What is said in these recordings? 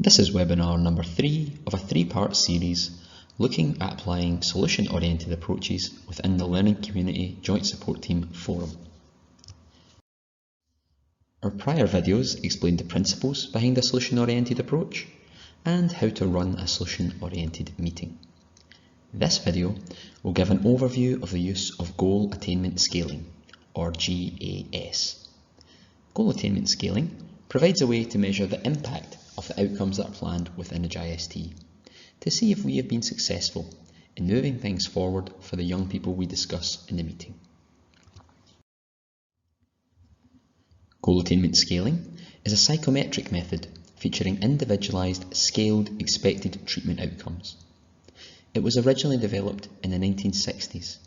This is webinar number 3 of a 3-part series looking at applying solution-oriented approaches within the Learning Community Joint Support Team Forum. Our prior videos explained the principles behind a solution-oriented approach and how to run a solution-oriented meeting. This video will give an overview of the use of Goal Attainment Scaling, or GAS. Goal Attainment Scaling provides a way to measure the impact of the outcomes that are planned within a JST to see if we have been successful in moving things forward for the young people we discuss in the meeting. Goal Attainment Scaling is a psychometric method featuring individualised, scaled, expected treatment outcomes. It was originally developed in the 1960s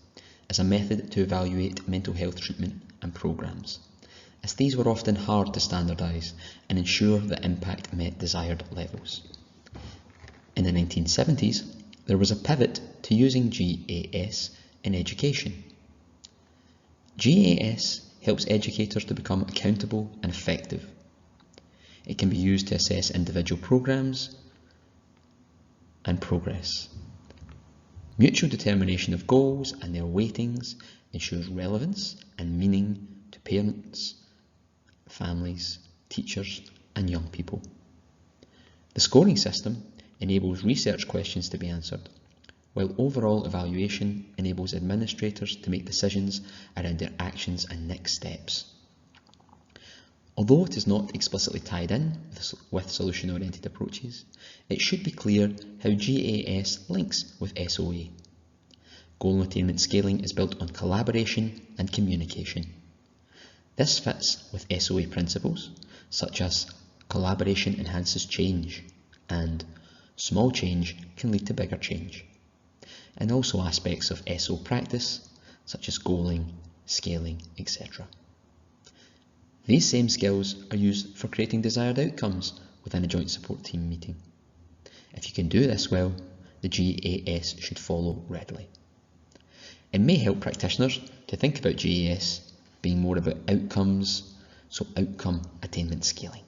as a method to evaluate mental health treatment and programmes, as these were often hard to standardise and ensure that impact met desired levels. In the 1970s, there was a pivot to using GAS in education. GAS helps educators to become accountable and effective. It can be used to assess individual programmes and progress. Mutual determination of goals and their weightings ensures relevance and meaning to parents, families, teachers and young people. The scoring system enables research questions to be answered, while overall evaluation enables administrators to make decisions around their actions and next steps. Although it is not explicitly tied in with solution-oriented approaches, it should be clear how GAS links with SOA. Goal attainment scaling is built on collaboration and communication. This fits with SOA principles such as collaboration enhances change and small change can lead to bigger change, and also aspects of SO practice such as goaling, scaling, etc. These same skills are used for creating desired outcomes within a joint support team meeting. If you can do this well, the GAS should follow readily. It may help practitioners to think about GAS being more about outcomes, so outcome attainment scaling.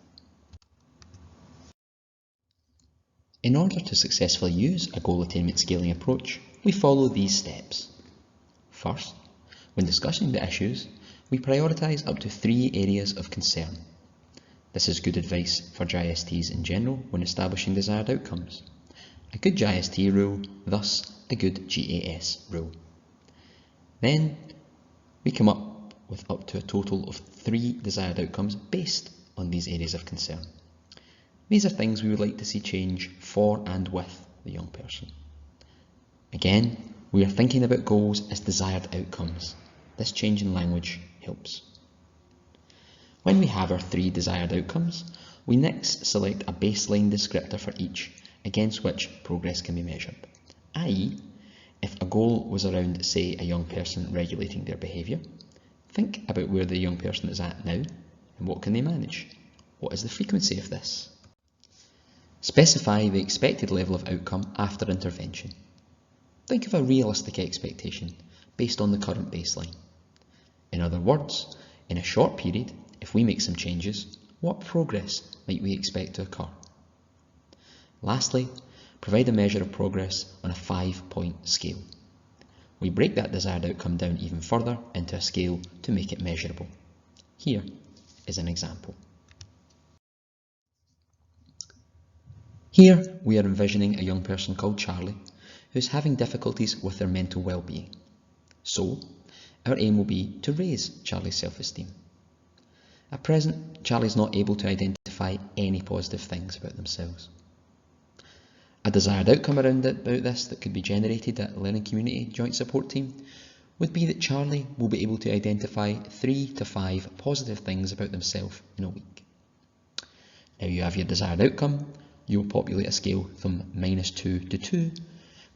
In order to successfully use a goal attainment scaling approach, we follow these steps. First, when discussing the issues, we prioritise up to 3 areas of concern. This is good advice for JSTs in general when establishing desired outcomes. A good JST rule, thus a good GAS rule. Then we come up with up to a total of 3 desired outcomes based on these areas of concern. These are things we would like to see change for and with the young person. Again, we are thinking about goals as desired outcomes. This change in language helps. When we have our 3 desired outcomes, we next select a baseline descriptor for each against which progress can be measured, i.e., if a goal was around, say, a young person regulating their behaviour, think about where the young person is at now and what can they manage. What is the frequency of this? Specify the expected level of outcome after intervention. Think of a realistic expectation based on the current baseline. In other words, in a short period, if we make some changes, what progress might we expect to occur? Lastly, provide a measure of progress on a 5-point scale. We break that desired outcome down even further into a scale to make it measurable. Here is an example. Here we are envisioning a young person called Charlie who is having difficulties with their mental well-being. So, our aim will be to raise Charlie's self-esteem. At present, Charlie is not able to identify any positive things about themselves. A desired outcome about this that could be generated at a Learning Community Joint Support Team would be that Charlie will be able to identify 3 to 5 positive things about themselves in a week. Now you have your desired outcome. You will populate a scale from -2 to 2,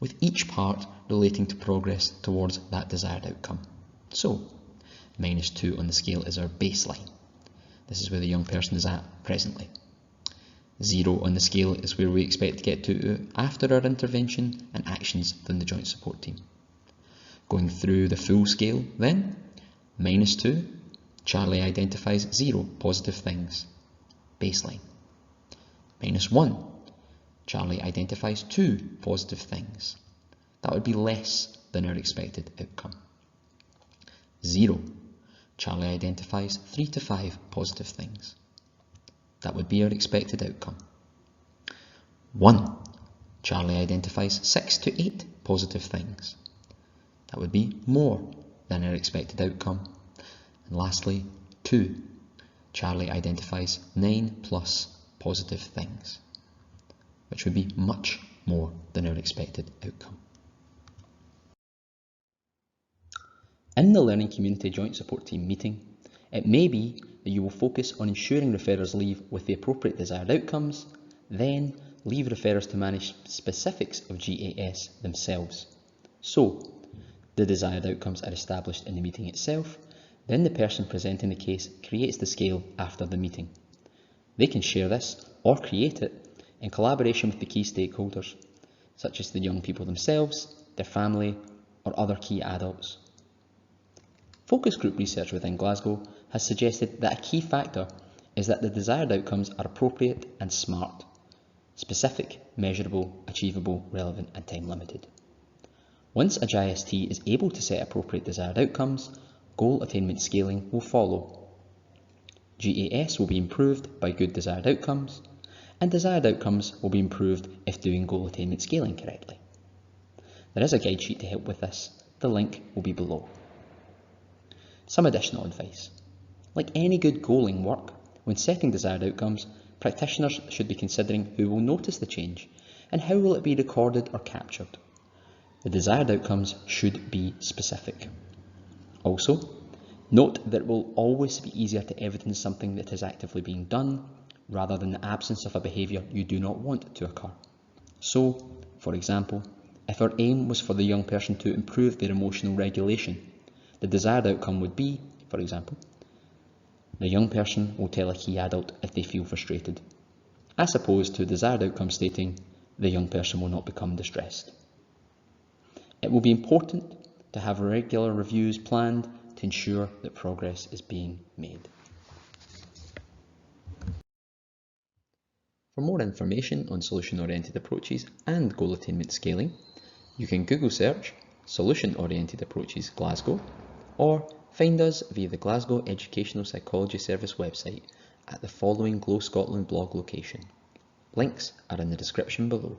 with each part relating to progress towards that desired outcome. So, -2 on the scale is our baseline. This is where the young person is at presently. 0 on the scale is where we expect to get to after our intervention and actions within the joint support team. Going through the full scale then, -2, Charlie identifies 0 positive things. Baseline. -1, Charlie identifies 2 positive things. That would be less than our expected outcome. 0. Charlie identifies 3 to 5 positive things. That would be our expected outcome. 1. Charlie identifies 6 to 8 positive things. That would be more than our expected outcome. And lastly, 2. Charlie identifies 9 plus positive things, which would be much more than our expected outcome. In the Learning Community Joint Support Team meeting, it may be that you will focus on ensuring referrers leave with the appropriate desired outcomes, then leave referrers to manage specifics of GAS themselves. So, the desired outcomes are established in the meeting itself, then the person presenting the case creates the scale after the meeting. They can share this or create it in collaboration with the key stakeholders, such as the young people themselves, their family, or other key adults. Focus group research within Glasgow has suggested that a key factor is that the desired outcomes are appropriate and SMART: specific, measurable, achievable, relevant, and time limited. Once a JST is able to set appropriate desired outcomes, goal attainment scaling will follow. GAS will be improved by good desired outcomes, and desired outcomes will be improved if doing goal attainment scaling correctly. There is a guide sheet to help with this. The link will be below. Some additional advice. Like any good goaling work, when setting desired outcomes, practitioners should be considering who will notice the change and how will it be recorded or captured. The desired outcomes should be specific. Also, note that it will always be easier to evidence something that is actively being done rather than the absence of a behaviour you do not want to occur. So, for example, if our aim was for the young person to improve their emotional regulation, the desired outcome would be, for example, the young person will tell a key adult if they feel frustrated, as opposed to a desired outcome stating the young person will not become distressed. It will be important to have regular reviews planned to ensure that progress is being made. For more information on solution-oriented approaches and goal attainment scaling, you can Google search Solution-Oriented Approaches Glasgow, or find us via the Glasgow Educational Psychology Service website at the following Glow Scotland blog location. Links are in the description below.